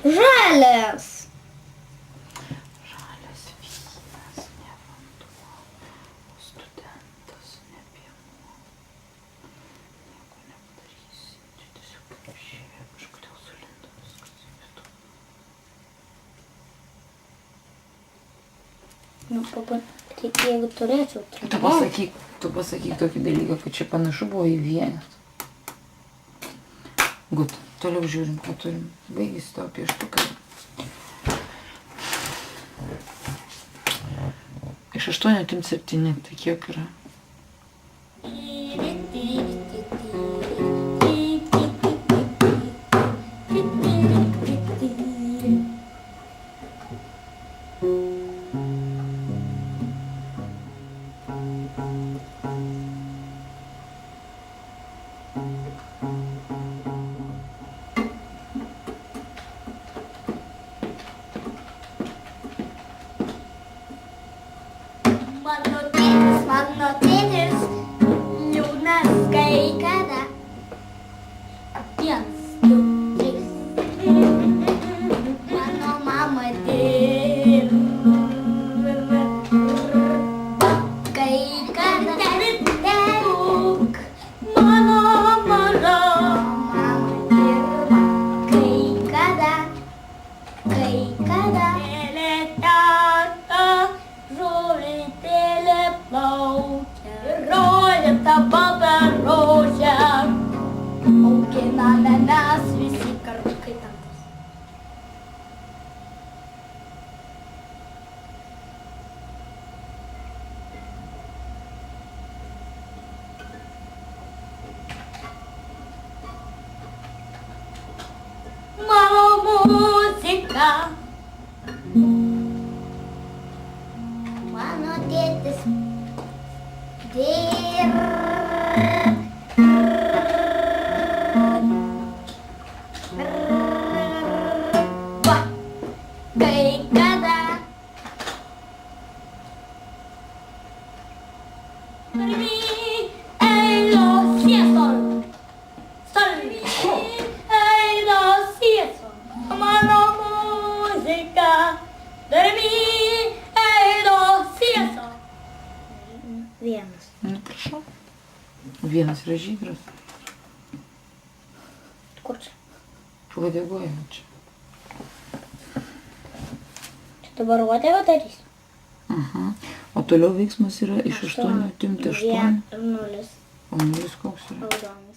Žalias. Žalias vynas, ne vanduo, o studentas, ne piemuo. Nieko nepadarysi, čia tiesiog kaip išėjo, kažkodėl sulindo viskas į vidų. Nu, tai jeigu turėčiau, tai... Tu pasakyk tokį dalyką, kad čia panašu buvo į vienas. Gut, toliau žiūrim, ką turim. Baigėsi tavo pieštukai. Iš 8 atimt 7, tai kiek yra? Mano tėtis, liūdnas kai kada. 1, 2, 3. Mano mama dirba, kai kada daug. Mano mama dirba, kai kada. Ta balta rožė, auginame mes visi kartu kaip tankus. Mano muzika, mano tėtis dirba. Kai kada dormi ei lo si sol ei lo si sol mano muzika dormi ei lo si sol. Vienas. Nu, prašau. Vienas yra žydras. Kur čia? Uodegoje čia. Dabar uodegą darysiu. O toliau veiksmas yra iš 8 atimti 8. 0. O 0 koks yra? Raudonas.